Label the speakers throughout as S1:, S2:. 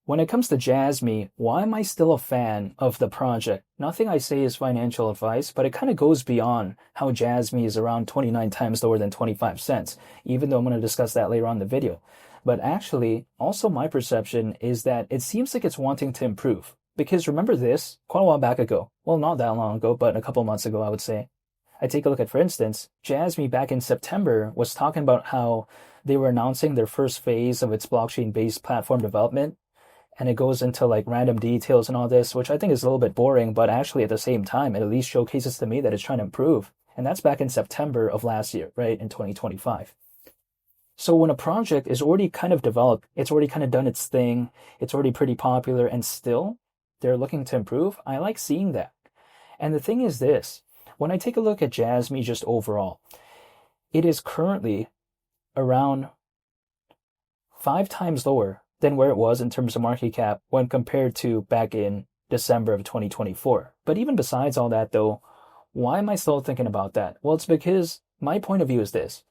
S1: When it comes to Jasmy, why am I still a fan of the project? Nothing I say is financial advice, but it kind of goes beyond how Jasmy is around 29 times lower than 25 cents, even though I'm going to discuss that later on in the video. But actually, also my perception is that it seems like it's wanting to improve. Because remember this, quite a while back ago, well, not that long ago, but a couple months ago, I would say, I take a look at, for instance, Jasmy back in September was talking about how they were announcing their first phase of its blockchain-based platform development, and it goes into like random details and all this, which I think is a little bit boring, but actually at the same time, it at least showcases to me that it's trying to improve. And that's back in September of last year, right, in 2025. So when a project is already kind of developed, it's already kind of done its thing, it's already pretty popular, and still they're looking to improve, I like seeing that. And the thing is this, when I take a look at Jasmy just overall, it is currently around 5 times lower than where it was in terms of market cap when compared to back in December of 2024. But even besides all that though, why am I still thinking about that? Well, it's because my point of view is this.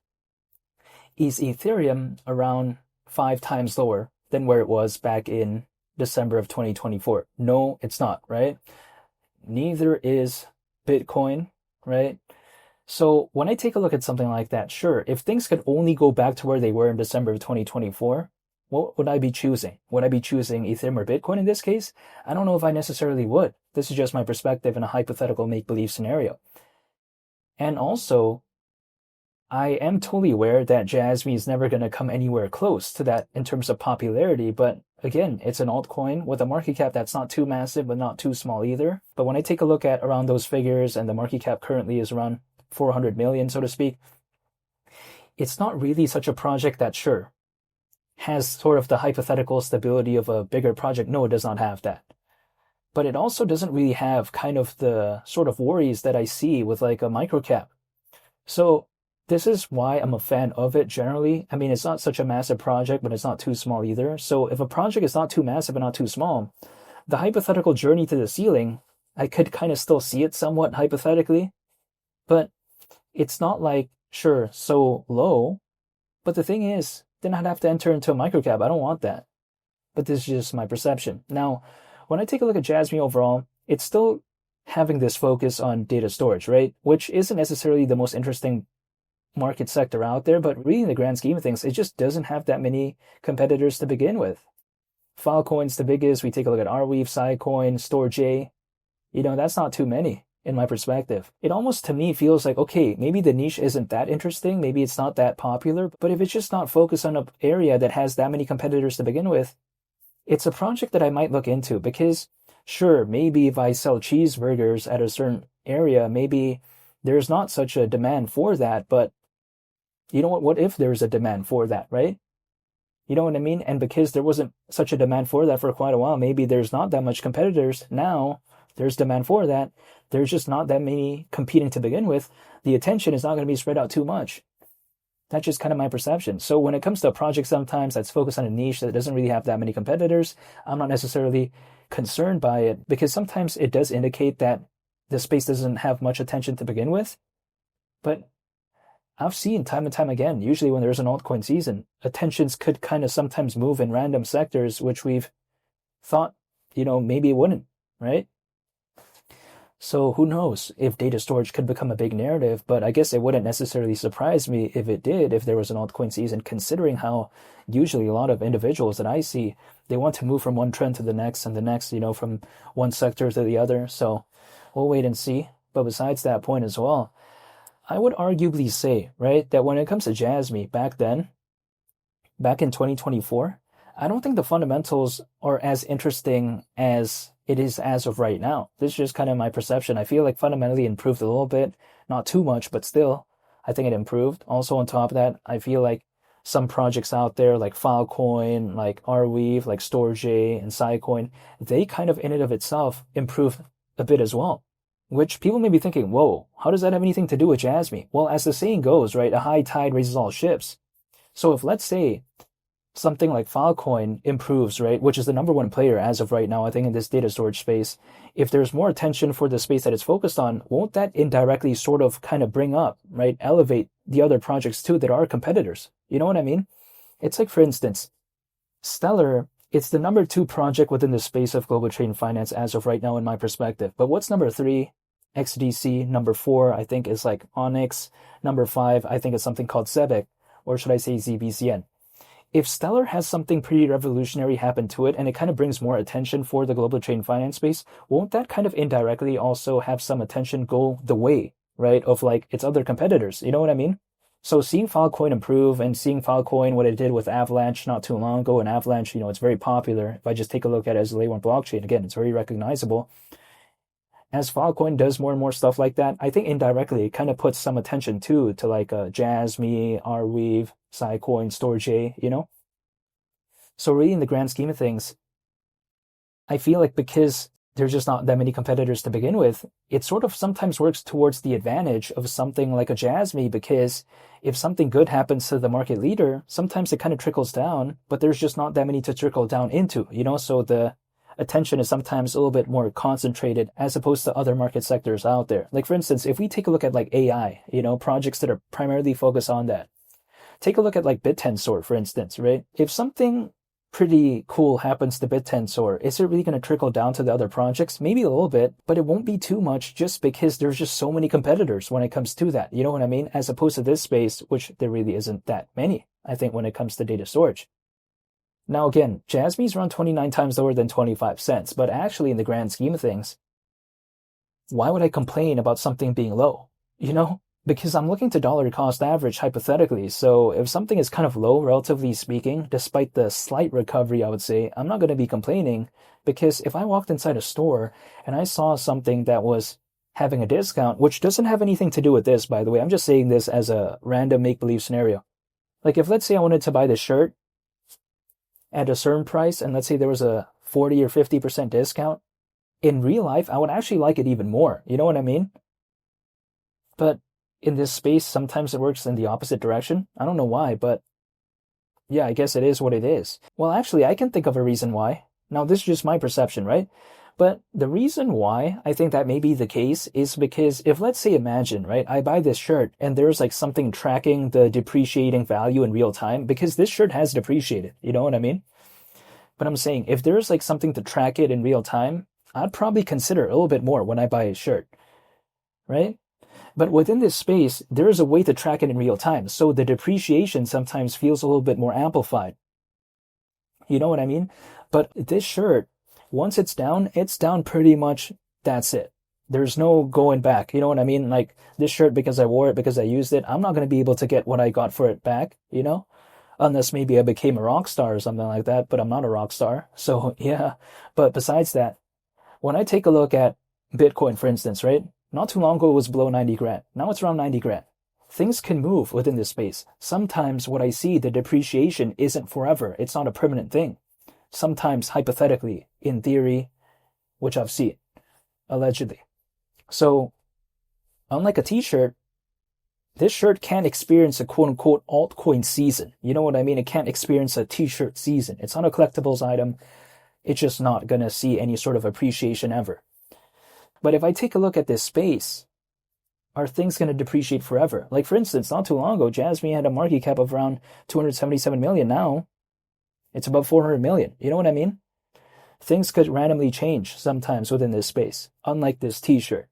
S1: Is Ethereum around 5 times lower than where it was back in December of 2024? No, it's not, right? Neither is Bitcoin, right? So when I take a look at something like that, sure, if things could only go back to where they were in December of 2024, what would I be choosing? Would I be choosing Ethereum or Bitcoin in this case? I don't know if I necessarily would. This is just my perspective in a hypothetical make-believe scenario. And also, I am totally aware that Jasmy is never going to come anywhere close to that in terms of popularity, but again, it's an altcoin with a market cap that's not too massive, but not too small either. But when I take a look at around those figures, and the market cap currently is around 400 million, so to speak, it's not really such a project that, sure, has sort of the hypothetical stability of a bigger project. No, it does not have that. But it also doesn't really have kind of the sort of worries that I see with like a microcap. So this is why I'm a fan of it generally. I mean, it's not such a massive project, but it's not too small either. So if a project is not too massive and not too small, the hypothetical journey to the ceiling, I could kind of still see it somewhat hypothetically, but it's not like, sure, so low. But the thing is, then I'd have to enter into a microcap. I don't want that. But this is just my perception. Now, when I take a look at Jasmy overall, it's still having this focus on data storage, right? Which isn't necessarily the most interesting market sector out there, but really in the grand scheme of things, it just doesn't have that many competitors to begin with. Filecoin's the biggest. We take a look at Arweave, Sidecoin, StoreJ. That's not too many in my perspective. It almost to me feels like, okay, maybe the niche isn't that interesting, maybe it's not that popular, but if it's just not focused on an area that has that many competitors to begin with, it's a project that I might look into because, sure, maybe if I sell cheeseburgers at a certain area, maybe there's not such a demand for that, but you know what if there's a demand for that, right? You know what I mean? And because there wasn't such a demand for that for quite a while, maybe there's not that much competitors. Now there's demand for that. There's just not that many competing to begin with. The attention is not going to be spread out too much. That's just kind of my perception. So when it comes to a project sometimes that's focused on a niche that doesn't really have that many competitors, I'm not necessarily concerned by it because sometimes it does indicate that the space doesn't have much attention to begin with. But I've seen time and time again, usually when there's an altcoin season, attentions could kind of sometimes move in random sectors, which we've thought, maybe it wouldn't, right? So who knows if data storage could become a big narrative, but I guess it wouldn't necessarily surprise me if it did, if there was an altcoin season, considering how usually a lot of individuals that I see, they want to move from one trend to the next and the next, from one sector to the other. So we'll wait and see. But besides that point as well, I would arguably say, right, that when it comes to Jasmy back then, back in 2024, I don't think the fundamentals are as interesting as it is as of right now. This is just kind of my perception. I feel like fundamentally improved a little bit, not too much, but still, I think it improved. Also on top of that, I feel like some projects out there like Filecoin, like Arweave, like StoreJ and Sidecoin, they kind of in and of itself improved a bit as well. Which people may be thinking, whoa, how does that have anything to do with Jasmy? Well, as the saying goes, right, a high tide raises all ships. So if let's say something like Filecoin improves, right, which is the number one player as of right now, I think in this data storage space, if there's more attention for the space that it's focused on, won't that indirectly sort of kind of bring up, right, elevate the other projects too that are competitors? You know what I mean? It's like, for instance, Stellar It's the number 2 project within the space of global trade and finance as of right now in my perspective. But what's number 3? XDC. Number 4, I think, is like Onyx. Number 5, I think, is something called SEBIC, or should I say ZBCN. If Stellar has something pretty revolutionary happen to it and it kind of brings more attention for the global trade and finance space, won't that kind of indirectly also have some attention go the way, right, of like its other competitors? You know what I mean? So seeing Filecoin improve and seeing Filecoin, what it did with Avalanche not too long ago, and Avalanche, it's very popular. If I just take a look at it as a layer 1 blockchain, again, it's very recognizable. As Filecoin does more and more stuff like that, I think indirectly it kind of puts some attention too to like Jasmy, Arweave, Scicoin, Storj, So really in the grand scheme of things, I feel like because there's just not that many competitors to begin with, it sort of sometimes works towards the advantage of something like a Jasmy, because if something good happens to the market leader, sometimes it kind of trickles down, but there's just not that many to trickle down into, so the attention is sometimes a little bit more concentrated as opposed to other market sectors out there. Like for instance, if we take a look at like AI, projects that are primarily focused on that, take a look at like BitTensor, for instance, right? If something pretty cool happens to BitTensor, is it really going to trickle down to the other projects? Maybe a little bit, but it won't be too much just because there's just so many competitors when it comes to that. You know what I mean? As opposed to this space, which there really isn't that many, I think, when it comes to data storage. Now again, Jasmy's around 29 times lower than 25 cents, but actually in the grand scheme of things, why would I complain about something being low? Because I'm looking to dollar cost average hypothetically, so if something is kind of low, relatively speaking, despite the slight recovery, I would say, I'm not going to be complaining, because if I walked inside a store and I saw something that was having a discount, which doesn't have anything to do with this, by the way, I'm just saying this as a random make-believe scenario. Like if let's say I wanted to buy this shirt at a certain price, and let's say there was a 40 or 50% discount, in real life, I would actually like it even more. You know what I mean? But in this space, sometimes it works in the opposite direction. I don't know why, but yeah, I guess it is what it is. Well, actually, I can think of a reason why. Now, this is just my perception, right? But the reason why I think that may be the case is because if, let's say, imagine, right, I buy this shirt and there's like something tracking the depreciating value in real time, because this shirt has depreciated, you know what I mean? But I'm saying if there's like something to track it in real time, I'd probably consider a little bit more when I buy a shirt, right? But within this space, there is a way to track it in real time, so the depreciation sometimes feels a little bit more amplified. You know what I mean? But this shirt, once it's down pretty much, that's it. There's no going back. You know what I mean? Like this shirt, because I wore it, because I used it, I'm not going to be able to get what I got for it back, Unless maybe I became a rock star or something like that, but I'm not a rock star. So yeah, but besides that, when I take a look at Bitcoin, for instance, right? Not too long ago, it was below 90 grand. Now it's around 90 grand. Things can move within this space. Sometimes what I see, the depreciation isn't forever. It's not a permanent thing. Sometimes, hypothetically, in theory, which I've seen, allegedly. So, unlike a t-shirt, this shirt can't experience a quote-unquote altcoin season. You know what I mean? It can't experience a t-shirt season. It's not a collectibles item. It's just not going to see any sort of appreciation ever. But if I take a look at this space, are things going to depreciate forever? Like, for instance, not too long ago, Jasmy had a market cap of around 277 million. Now, it's above 400 million. You know what I mean? Things could randomly change sometimes within this space, unlike this t-shirt.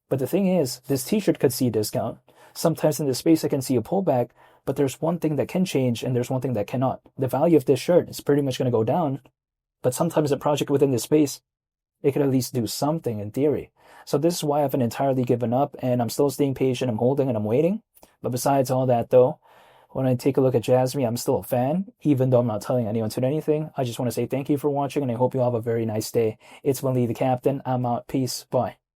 S1: But the thing is, this t-shirt could see a discount. Sometimes in this space, I can see a pullback, but there's one thing that can change and there's one thing that cannot. The value of this shirt is pretty much going to go down, but sometimes a project within this space, it could at least do something in theory. So this is why I haven't entirely given up, and I'm still staying patient, I'm holding, and I'm waiting. But besides all that, though, when I take a look at Jasmy, I'm still a fan, even though I'm not telling anyone to do anything. I just want to say thank you for watching, and I hope you all have a very nice day. It's Lee the Captain. I'm out. Peace. Bye.